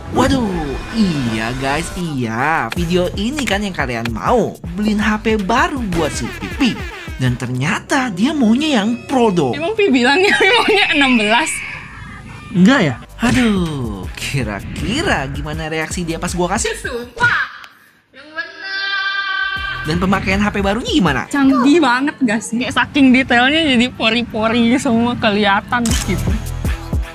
Waduh, iya guys, iya. Video ini kan yang kalian mau. Beliin HP baru buat si Pipi. Dan ternyata dia maunya yang Pro dong. Emang Pi bilangnya maunya 16? Enggak ya? Aduh, kira-kira gimana reaksi dia pas gua kasih? Sumpah, yang bener. Dan pemakaian HP barunya gimana? Canggih banget gak sih? Kayak saking detailnya jadi pori-pori semua kelihatan gitu.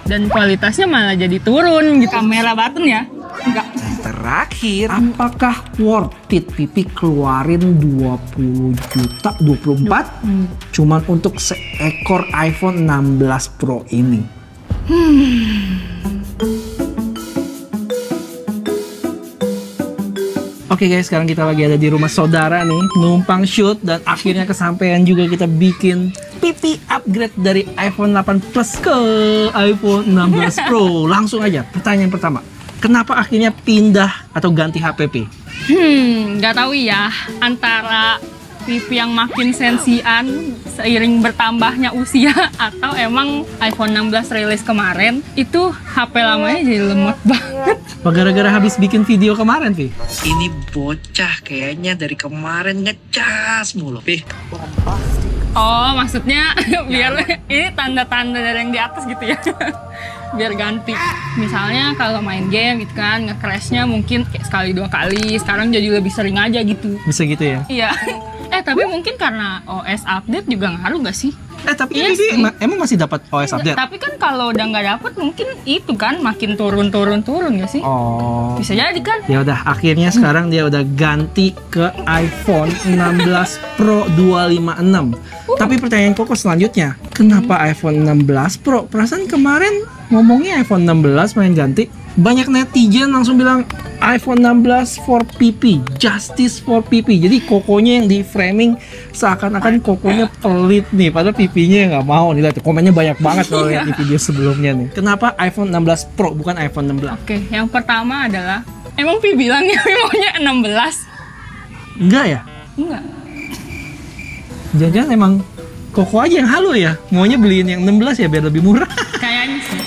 Dan kualitasnya malah jadi turun gitu. Kamera button ya? Enggak. Dan terakhir, Apakah worth it Pipi keluarin 20 juta, 24 cuman untuk seekor iPhone 16 Pro ini? Oke guys, sekarang kita lagi ada di rumah saudara nih, numpang shoot dan akhirnya kesampaian juga kita bikin Pipi upgrade dari iPhone 8 Plus ke iPhone 16 Pro. Langsung aja, pertanyaan pertama. Kenapa akhirnya pindah atau ganti HPP? Nggak tahu ya, antara Pipi yang makin sensian seiring bertambahnya usia atau emang iPhone 16 rilis kemarin itu HP lamanya jadi lemot banget. Apa gara-gara habis bikin video kemarin, Pi? ini bocah kayaknya dari kemarin ngecas mulu. Pi, Oh, maksudnya biar ini tanda-tanda dari yang di atas gitu ya. Biar ganti. Misalnya kalau main game gitu kan, nge-crashnya mungkin kayak sekali 2 kali, sekarang jadi lebih sering aja gitu. Bisa gitu ya? Iya. Tapi mungkin karena OS update juga ngaruh gak sih? Tapi Iya Pipi sih. emang masih dapat OS update? Tapi kan kalau udah nggak dapet mungkin itu kan makin turun gak sih? Oh. Bisa jadi kan? Ya udah, akhirnya sekarang dia udah ganti ke iPhone 16 Pro 256. Tapi pertanyaan Koko selanjutnya, kenapa iPhone 16 Pro? Perasaan kemarin ngomongnya iPhone 16 main ganti. Banyak netizen langsung bilang iPhone 16 for Pipi, justice for Pipi. Jadi Kokonya yang di framing seakan-akan Kokonya pelit nih, padahal Pipinya nggak mau nih. Lihat komennya banyak banget kalau lihat di video sebelumnya nih. Kenapa iPhone 16 Pro bukan iPhone 16? Oke, yang pertama adalah emang Pi bilangnya maunya 16? Enggak ya? Enggak. Jangan-jangan emang Koko aja yang halu ya, maunya beliin yang 16 ya biar lebih murah. Kayaknya sih.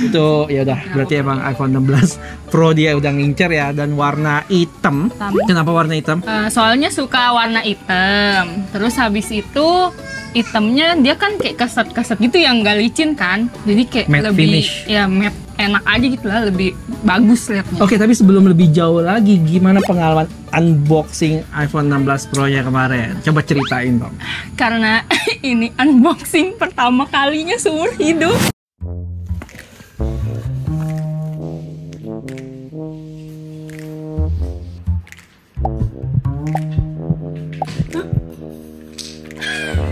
Itu ya udah, berarti emang iPhone 16 Pro dia udah ngincer ya, dan warna hitam. Kenapa warna hitam? Soalnya suka warna hitam. Terus habis itu hitamnya dia kan kayak keset-keset gitu yang nggak licin kan. Jadi kayak Matte lebih finish. ya matte, enak aja gitu lah, lebih bagus liatnya. Oke, tapi sebelum lebih jauh lagi, gimana pengalaman unboxing iPhone 16 Pro-nya kemarin? Coba ceritain dong. Karena ini unboxing pertama kalinya seumur hidup.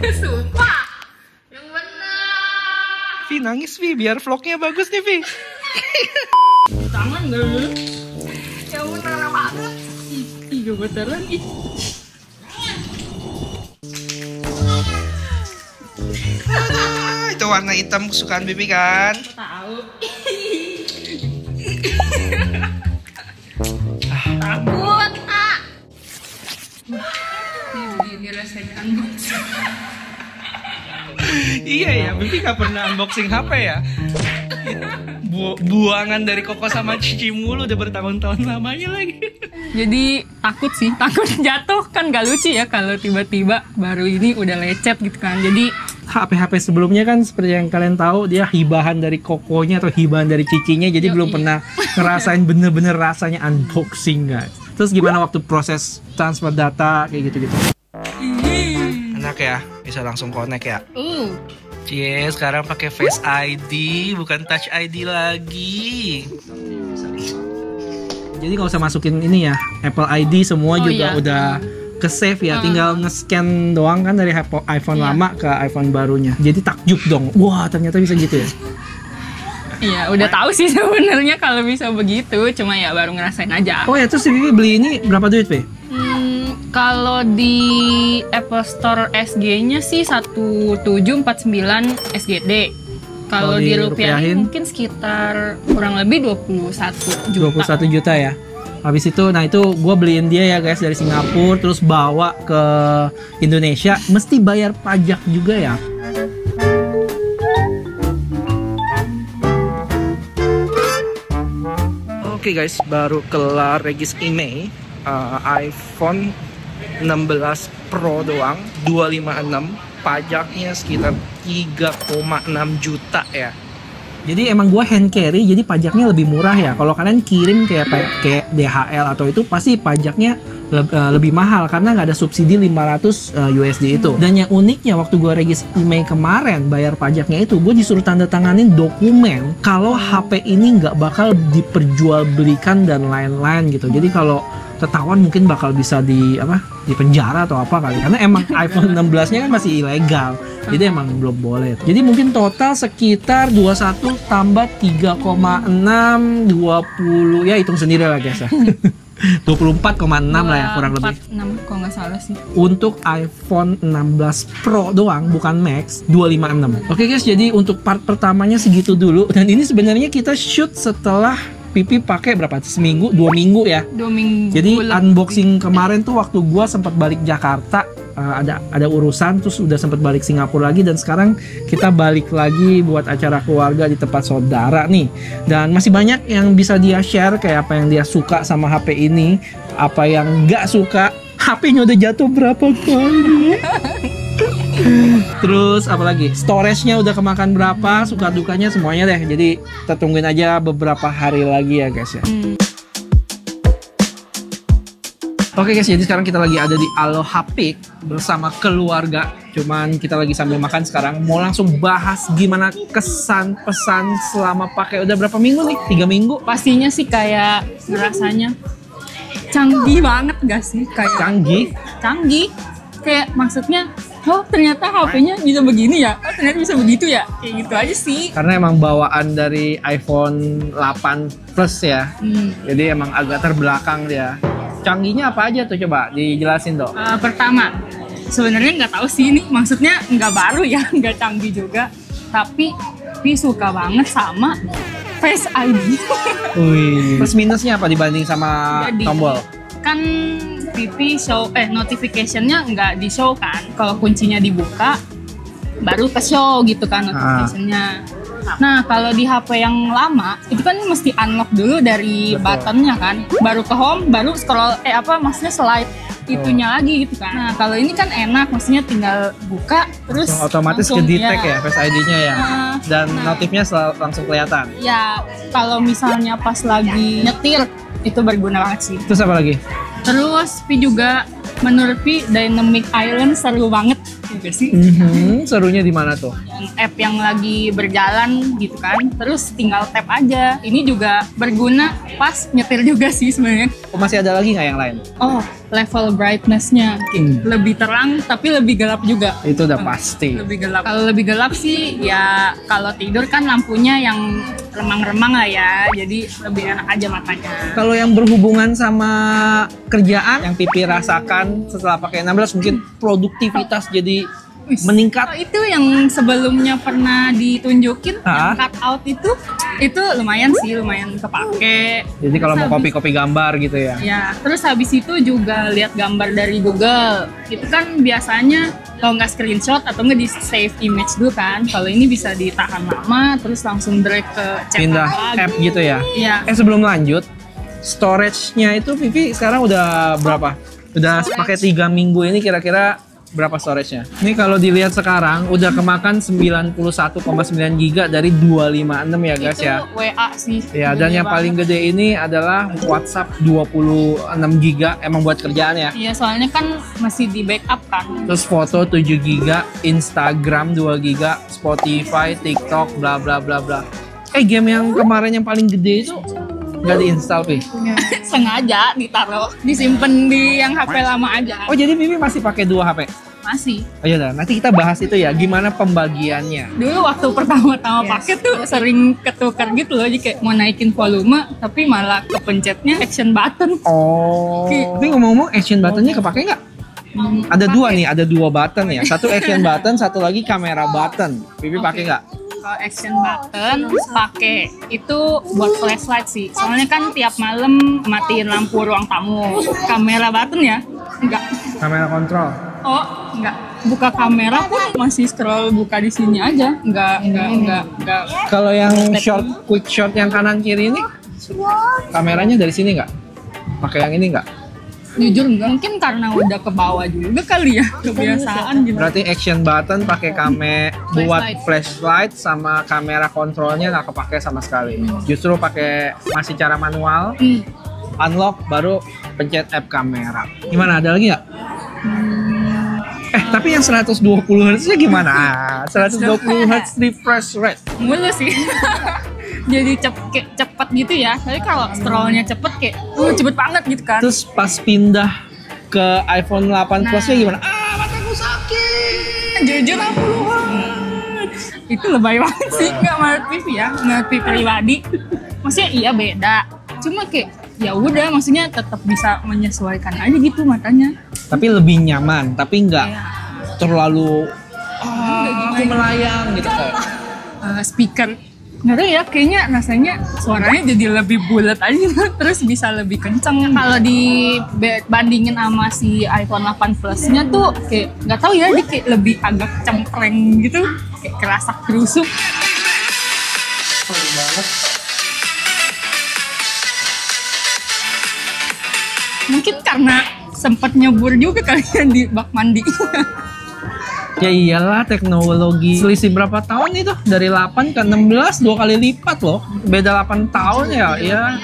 Sumpah, yang bener. Vi nangis Vi, biar vlognya bagus nih Vi. Tangan dulu. Ya bener banget. Ih, gemeteran ih. itu warna hitam kesukaan Pipi kan? Tahu. Takut, ah. Ini rasanya unboxing. Iya ya, Pipi gak pernah unboxing HP ya. Buangan dari Koko sama Cici mulu udah bertahun-tahun lamanya lagi. Jadi takut sih, takut jatuh kan gak lucu ya kalau tiba-tiba baru ini udah lecet gitu kan. Jadi HP-HP sebelumnya kan seperti yang kalian tahu, dia hibahan dari Kokonya atau hibahan dari Cicinya, jadi belum pernah ngerasain bener-bener rasanya unboxing guys. Terus gimana waktu proses transfer data kayak gitu-gitu? Enak ya, bisa langsung connect ya. Cie, sekarang pakai Face ID, bukan Touch ID lagi. Jadi nggak usah masukin ini ya, Apple ID semua juga iya. udah ke save ya, tinggal nge-scan doang kan dari iPhone lama ke iPhone barunya. Jadi takjub dong, wah ternyata bisa gitu ya. iya udah tahu sih sebenarnya kalau bisa begitu, cuma ya baru ngerasain aja. Oh ya, terus Vivi beli ini berapa duit Pi? Kalau di Apple Store SG-nya sih 1749 SGD. Kalau dirupiahin mungkin sekitar kurang lebih 21 juta. 21 juta ya. Habis itu, nah itu gue beliin dia ya guys dari Singapura, terus bawa ke Indonesia, mesti bayar pajak juga ya. Oke guys, baru kelar regis IMEI, iPhone 16 Pro doang, 256, pajaknya sekitar 3,6 juta ya. Jadi emang gua hand carry, jadi pajaknya lebih murah ya. Kalau kalian kirim kayak DHL atau itu, pasti pajaknya lebih mahal karena nggak ada subsidi 500 USD itu. Dan yang uniknya waktu gua regis IMEI kemarin bayar pajaknya itu, gue disuruh tanda tanganin dokumen kalau HP ini nggak bakal diperjualbelikan dan lain-lain gitu. Jadi kalau ketahuan mungkin bakal bisa di penjara atau apa kali, karena emang iPhone 16-nya kan masih ilegal. Jadi emang belum boleh. Jadi mungkin total sekitar 21 tambah 3,6 20, ya hitung sendiri lah guys ya. 24,6 lah ya kurang lebih. 46 kalau nggak salah sih. Untuk iPhone 16 Pro doang, bukan Max, 256. Oke guys, jadi untuk part pertamanya segitu dulu. Dan ini sebenarnya kita shoot setelah Pipi pakai berapa? Seminggu, 2 minggu ya. 2 minggu. Jadi unboxing kemarin tuh waktu gua sempat balik Jakarta, ada urusan, terus udah sempat balik Singapura lagi, dan sekarang kita balik lagi buat acara keluarga di tempat saudara nih. Dan masih banyak yang bisa dia share, kayak apa yang dia suka sama HP ini, apa yang nggak suka. HP-nya udah jatuh berapa kali. Terus apalagi, storage-nya udah kemakan berapa, suka dukanya semuanya deh. Jadi kita tungguin aja beberapa hari lagi ya guys ya. Oke guys, jadi sekarang kita lagi ada di Aloha Peak bersama keluarga. Cuman kita lagi sambil makan sekarang. Mau langsung bahas gimana kesan pesan selama pakai udah berapa minggu nih? 3 minggu? Pastinya sih kayak rasanya canggih banget gak sih? Kayak canggih. Kayak maksudnya, oh ternyata HP-nya bisa begini ya, oh ternyata bisa begitu ya, kayak gitu aja sih. Karena emang bawaan dari iPhone 8 Plus ya, jadi emang agak terbelakang dia. Canggihnya apa aja tuh, coba dijelasin dong. Pertama, sebenarnya nggak tahu sih ini, maksudnya nggak baru ya, nggak canggih juga, tapi suka banget sama Face ID. Wih. Plus minusnya apa dibanding sama jadi, tombol? Kan Pipi show notification-nya nggak di show kan, kalau kuncinya dibuka baru ke show gitu kan notification-nya. Nah kalau di HP yang lama itu kan mesti unlock dulu dari buttonnya kan, baru ke home, baru scroll maksudnya slide itunya lagi gitu kan. Nah kalau ini kan enak, maksudnya tinggal buka terus otomatis ke detect ya Face ID-nya ya, dan notifnya langsung kelihatan. Ya kalau misalnya pas lagi nyetir itu berguna banget sih. Terus apa lagi? Terus Pi juga menurut Pi Dynamic Island seru banget juga sih. Serunya di mana tuh? App yang lagi berjalan gitu kan, terus tinggal tap aja. Ini juga berguna pas nyetir juga sih sebenarnya. Masih ada lagi nggak yang lain? Oh, level brightness-nya lebih terang tapi lebih gelap juga. Itu udah pasti. Lebih gelap. Kalau lebih gelap sih ya kalau tidur kan lampunya yang remang-remang lah ya, jadi lebih enak aja matanya. Kalau yang berhubungan sama kerjaan yang Pipi rasakan setelah pakai 16, mungkin produktivitas jadi meningkat. Itu yang sebelumnya pernah ditunjukin, yang cut out itu lumayan sih, lumayan kepake. Jadi kalau mau copy gambar gitu ya. Ya, terus habis itu juga lihat gambar dari Google. Itu kan biasanya kalau nggak screenshot atau nggak di save image dulu kan. Kalau ini bisa ditahan lama, terus langsung drag ke pindah app gitu ya. Iya. Sebelum lanjut, storage-nya itu Vivi sekarang udah berapa? Udah pakai 3 minggu ini kira-kira berapa storage-nya? Ini kalau dilihat sekarang udah kemakan 91,9 GB dari 256 ya guys ya. Itu WA sih. Ya, dan yang paling gede ini adalah WhatsApp 26 GB, emang buat kerjaan ya. Iya, soalnya kan masih di backup kan. Terus foto 7 GB, Instagram 2 GB, Spotify, TikTok, bla bla bla bla. Game yang kemarin yang paling gede itu nggak diinstal, Pi? Sengaja ditaruh, disimpan di yang HP lama aja. Oh, jadi Mimi masih pakai 2 HP? Masih. Oh iya, nanti kita bahas itu ya, gimana pembagiannya. Dulu waktu pertama-tama pakai tuh sering ketukar gitu loh, jadi kayak mau naikin volume tapi malah kepencetnya action button. Oh. Tapi ngomong-ngomong action buttonnya kepake nggak? Ada dua nih, ada 2 button ya. Satu action button, satu lagi kamera button. Pipi pakai nggak? Kalau action button pakai itu buat flashlight sih. Soalnya kan tiap malam matiin lampu ruang tamu. Kamera button ya? Enggak. Kamera kontrol. Oh, enggak. Buka kamera pun masih scroll buka di sini aja. Enggak. Kalau yang quick shot yang kanan kiri ini Kameranya dari sini nggak? Pakai yang ini nggak? Jujur enggak, mungkin karena udah ke bawah juga kali ya, kebiasaan gitu. Berarti action button pakai buat flashlight sama kamera kontrolnya nggak kepake sama sekali. Justru pakai masih cara manual, unlock baru pencet app kamera. Gimana, ada lagi nggak? Tapi yang 120 Hz nya gimana? 120 Hz refresh rate. Mulu sih. Jadi cepet gitu ya. Tapi kalau scrollnya cepet kayak cepet banget gitu kan. Terus pas pindah ke iPhone 8 Plus nya gimana? Mataku sakit. Jujur aku banget. Itu lebay banget sih, nggak menurut Pipi ya, menurut Pipi pribadi. Maksudnya iya beda. Cuma kayak ya udah, maksudnya tetap bisa menyesuaikan aja gitu matanya. Tapi lebih nyaman, tapi nggak Iya. terlalu aku melayang gitu kayak. Speaker nggak tahu ya, kayaknya rasanya suaranya jadi lebih bulat aja terus bisa lebih kenceng. Kalau dibandingin sama si iPhone 8 Plus-nya tuh kayak nggak tahu ya, dia kayak lebih agak cempreng gitu, kayak kerasa kerusuk. Mungkin karena sempat nyebur juga kali ya di bak mandi. Ya iyalah, teknologi selisih berapa tahun itu? Dari 8 ke 16, 2 kali lipat loh. Beda 8 tahun ya, ya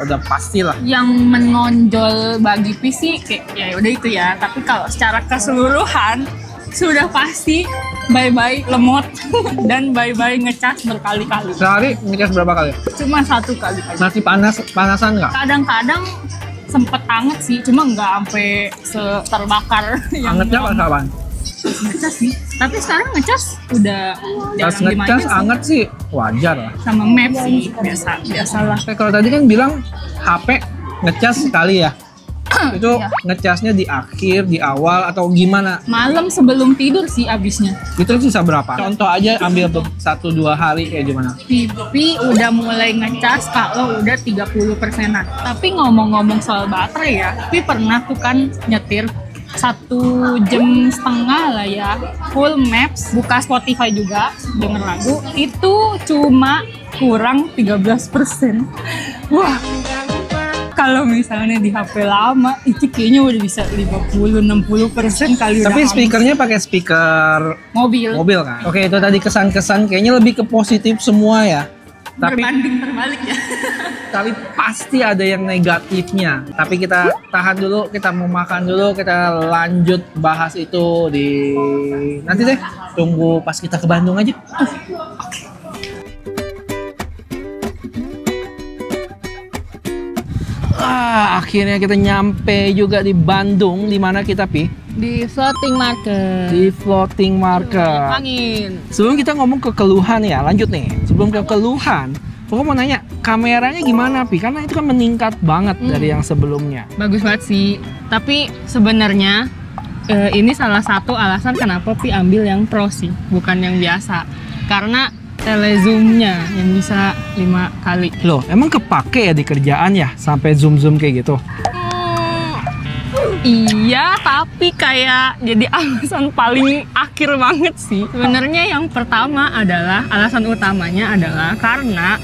udah pastilah. Yang menonjol bagi PC kayak ya udah itu ya, tapi kalau secara keseluruhan sudah pasti bye-bye lemot dan bye-bye ngecas berkali-kali. Sehari ngecas berapa kali? Cuma 1 kali aja. Masih panasan nggak? Kadang-kadang sempet anget sih, cuma nggak sampai terbakar. Angetnya pas kapan? Ngecas sih, tapi sekarang ngecas udah Pas jarang ngecas dimainin sih. anget sih wajar lah. Sama map sih, biasalah. Kalau tadi kan bilang HP ngecas sekali ya. Itu Iya. ngecasnya di akhir, di awal atau gimana? Malam sebelum tidur sih abisnya. Itu sisa berapa? Contoh aja ambil 1-2 hari kayak gimana? Pipi udah mulai ngecas kalau udah 30%-an. Tapi ngomong-ngomong soal baterai ya, Pipi pernah tuh kan nyetir 1,5 jam lah ya, full maps, buka Spotify juga, denger lagu, itu cuma kurang 13%. Wah, kalau misalnya di HP lama, itu kayaknya udah bisa 50-60% kali. Tapi udah speakernya pakai speaker mobil kan? Oke, itu tadi kesan-kesan kayaknya lebih ke positif semua ya. Tapi berbanding terbalik ya. tapi pasti ada yang negatifnya. Tapi kita tahan dulu, kita mau makan dulu, kita lanjut bahas itu di nanti deh. Tunggu pas kita ke Bandung aja. Akhirnya kita nyampe juga di Bandung. Di mana kita, Pi? Di floating market. Di floating market. Angin. Sebelum kita ngomong ke keluhan ya, lanjut nih. Sebelum ke keluhan, aku mau nanya, kameranya gimana, Pi? Karena itu kan meningkat banget dari yang sebelumnya. Bagus banget sih. Tapi sebenarnya ini salah satu alasan kenapa Pi ambil yang Pro sih, bukan yang biasa. Karena telezoomnya yang bisa 5 kali. Loh, emang kepake ya di kerjaan ya sampai zoom-zoom kayak gitu? Iya, tapi kayak jadi alasan paling akhir banget sih. Sebenarnya yang pertama adalah, alasan utamanya adalah karena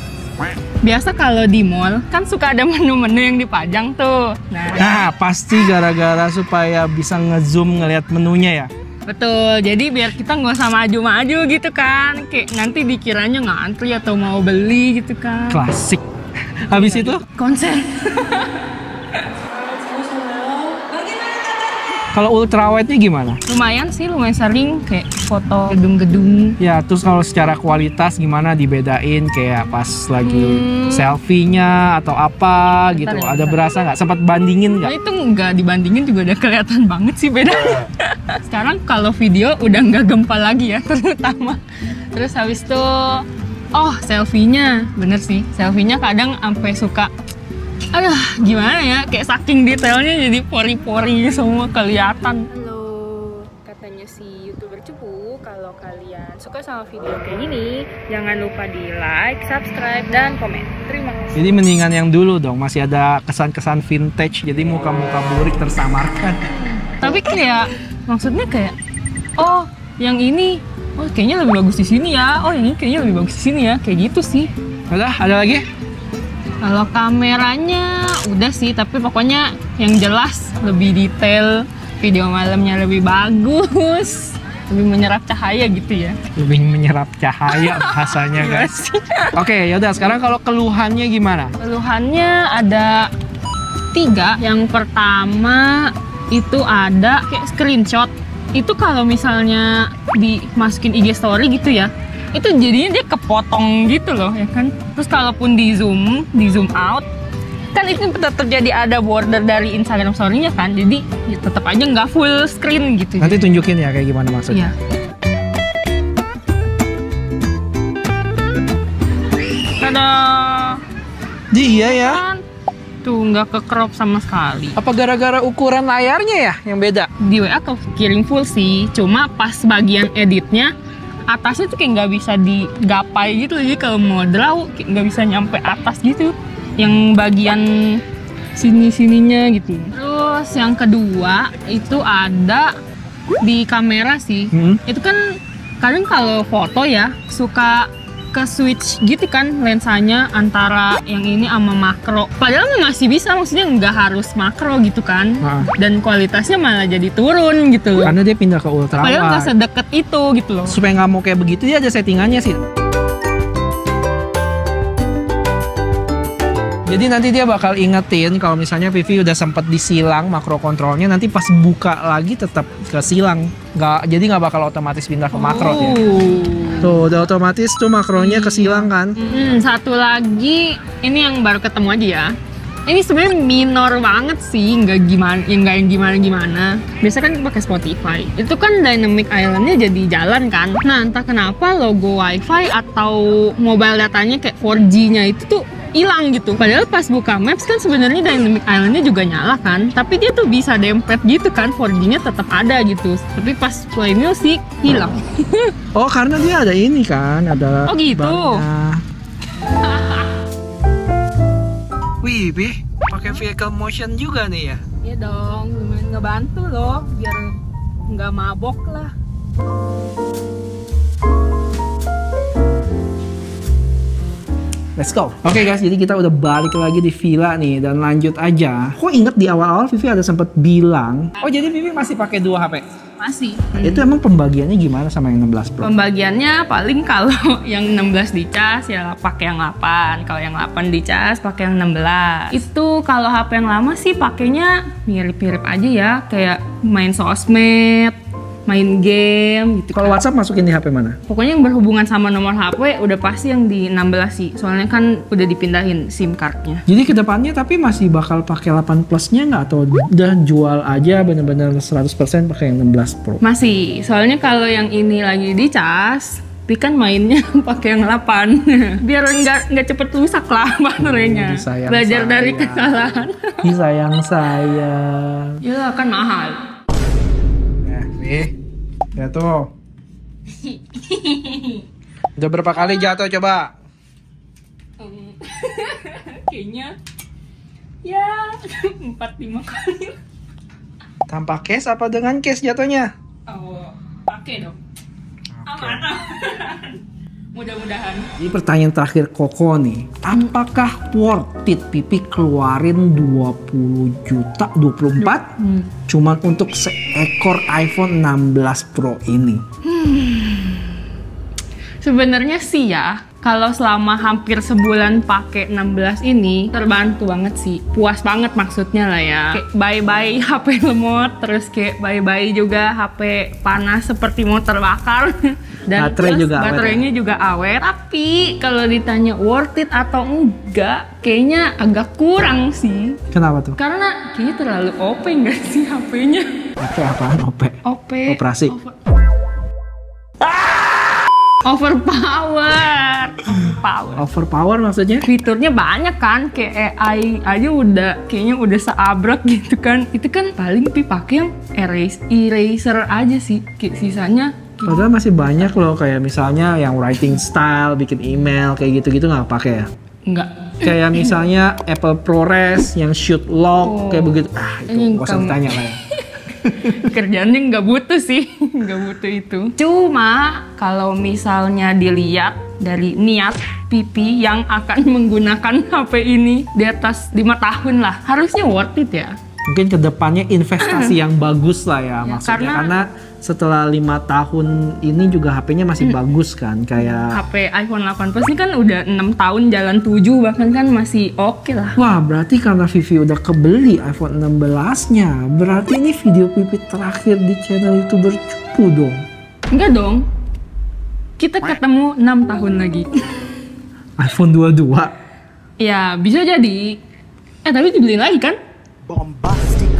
biasa kalau di mall kan suka ada menu-menu yang dipajang tuh. Nah, pasti gara-gara supaya bisa ngezoom ngelihat menunya ya. Betul, jadi biar kita nggak usah maju-maju gitu kan. Kayak nanti dikiranya ngantri atau mau beli gitu kan. Klasik. Habis itu Konser. kalau ultrawide-nya gimana? Lumayan sih, lumayan sering kayak foto gedung-gedung. Ya, terus kalau secara kualitas gimana dibedain kayak pas lagi selfie-nya atau apa gitu? Bentar, Ada bentar. berasa nggak? Sempat bandingin nggak? Nah, itu nggak dibandingin juga udah kelihatan banget sih bedanya. Sekarang kalau video udah nggak gempal lagi ya, terutama. Terus habis itu, selfie-nya, bener sih. Selfie-nya kadang sampai suka, aduh gimana ya, kayak saking detailnya jadi pori-pori semua kelihatan. Halo, katanya si YouTuber Cupu, kalau kalian suka sama video kayak gini, jangan lupa di like, subscribe, dan komen. Terima kasih. Jadi mendingan yang dulu dong, masih ada kesan-kesan vintage, jadi muka-muka burik tersamarkan. Tapi kayak maksudnya kayak, yang ini, kayaknya lebih bagus di sini ya, yang ini kayaknya lebih bagus di sini ya, kayak gitu sih. Udah, ada lagi? Kalau kameranya udah sih, tapi pokoknya yang jelas lebih detail, video malamnya lebih bagus, lebih menyerap cahaya gitu ya. Lebih menyerap cahaya bahasanya guys. Oke, yaudah sekarang kalau keluhannya gimana? Keluhannya ada 3. Yang pertama itu ada kayak screenshot. Itu kalau misalnya dimasukin IG story gitu ya, itu jadinya dia kepotong gitu loh ya kan. Terus kalaupun di zoom out, kan itu tetap jadi ada border dari Instagram story-nya kan. Jadi ya tetap aja nggak full screen gitu. Nanti tunjukin ya kayak gimana maksudnya. Iya. Tada. Iya ya. Kan tuh nggak ke crop sama sekali. Apa gara-gara ukuran layarnya ya yang beda? Di WA kekirim full sih, cuma pas bagian editnya atasnya tuh kayak nggak bisa digapai gitu. Jadi kalau mau draw nggak bisa nyampe atas gitu, yang bagian sininya gitu. Terus yang kedua itu ada di kamera sih. Itu kan kadang kalau foto ya suka ke switch gitu kan lensanya antara yang ini sama makro. Padahal masih bisa, maksudnya nggak harus makro gitu kan. Dan kualitasnya malah jadi turun gitu loh. Karena dia pindah ke ultra wide. Padahal nggak sedekat itu gitu loh. Supaya nggak mau kayak begitu dia ada settingannya sih. Jadi nanti dia bakal ingetin kalau misalnya Vivi udah sempet disilang makro kontrolnya, nanti pas buka lagi tetap ke silang. Jadi nggak bakal otomatis pindah ke makro ya. Tuh udah otomatis tuh makronya kesilang kan. Satu lagi ini yang baru ketemu aja ya. Ini sebenarnya minor banget sih, nggak yang gimana. Biasa kan pakai Spotify. Itu kan dynamic island-nya jadi jalan kan. Nah entah kenapa logo WiFi atau mobile datanya kayak 4G-nya itu tuh hilang gitu. Padahal pas buka Maps kan sebenarnya dynamic island-nya juga nyala kan. Tapi dia tuh bisa dempet gitu kan, 4G-nya tetap ada gitu. Tapi pas play music hilang. Oh karena dia ada ini kan, ada. Oh gitu. Wih, pakai vehicle motion juga nih ya? Iya dong, lumayan ngebantu loh, biar nggak mabok lah. Let's go. Oke guys, jadi kita udah balik lagi di villa nih dan lanjut aja. Kok inget di awal-awal Vivi ada sempet bilang, oh jadi Vivi masih pakai 2 HP? Masih. Itu emang pembagiannya gimana sama yang 16 Pro? Pembagiannya paling kalau yang 16 dicas ya pakai yang 8, kalau yang 8 dicas pakai yang 16. Itu kalau HP yang lama sih pakainya mirip-mirip aja ya, kayak main sosmed, main game gitu. Kalau kan. WhatsApp masukin di HP mana? Pokoknya yang berhubungan sama nomor HP udah pasti yang di 16 sih. Soalnya kan udah dipindahin SIM cardnya. Jadi kedepannya tapi masih bakal pakai 8 plusnya nggak? Atau udah jual aja bener-bener 100% pakai yang 16 Pro? Masih. Soalnya kalau yang ini lagi dicas, tapi kan mainnya pakai yang 8. Biar nggak cepet rusak lah baterainya. Belajar dari kesalahan. Sayang sayang. Ya kan mahal. Jatuh. Udah berapa kali jatuh coba? Kayaknya ya 4-5 kali. Tanpa case apa dengan case jatuhnya? Oh, pakai dong. Aman. Mudah-mudahan. Jadi pertanyaan terakhir Koko nih, apakah worth it Pipi keluarin 20 juta, 24 cuman untuk seekor iPhone 16 Pro ini? Sebenarnya sih ya, kalau selama hampir sebulan pakai 16 ini terbantu banget sih. Puas banget maksudnya lah ya. Kayak bye-bye HP lemot, terus kayak bye-bye juga HP panas seperti mau terbakar. Dan baterainya juga awet. Tapi kalau ditanya worth it atau enggak, kayaknya agak kurang sih. Kenapa tuh? Karena kayaknya terlalu OP nggak sih HP-nya? OP apaan? OP? Operasi? Overpower maksudnya? Fiturnya banyak kan, kayak AI aja kayaknya udah seabrek gitu kan. Itu kan paling pakai yang eraser aja sih, kayak sisanya. Padahal masih banyak loh, kayak misalnya yang writing style, bikin email, kayak gitu-gitu nggak pakai ya? Enggak. Kayak misalnya Apple ProRes yang shoot log, kayak begitu. Itu gak usah ditanya lah ya. Kerjaannya nggak butuh sih, nggak butuh itu. Cuma kalau misalnya dilihat dari niat Pipi yang akan menggunakan HP ini di atas 5 tahun lah, harusnya worth it ya. Mungkin kedepannya investasi yang bagus lah ya, maksudnya karena setelah 5 tahun ini juga HP-nya masih bagus kan, kayak HP iPhone 8 Plus ini kan udah 6 tahun jalan 7 bahkan kan masih oke lah. wah, berarti karena Vivi udah kebeli iPhone 16-nya, berarti ini video Pipi terakhir di channel YouTuber Cupu dong. Enggak dong, kita ketemu 6 tahun lagi. iPhone 22. Ya bisa jadi. Tapi dibeliin lagi kan? Bombastic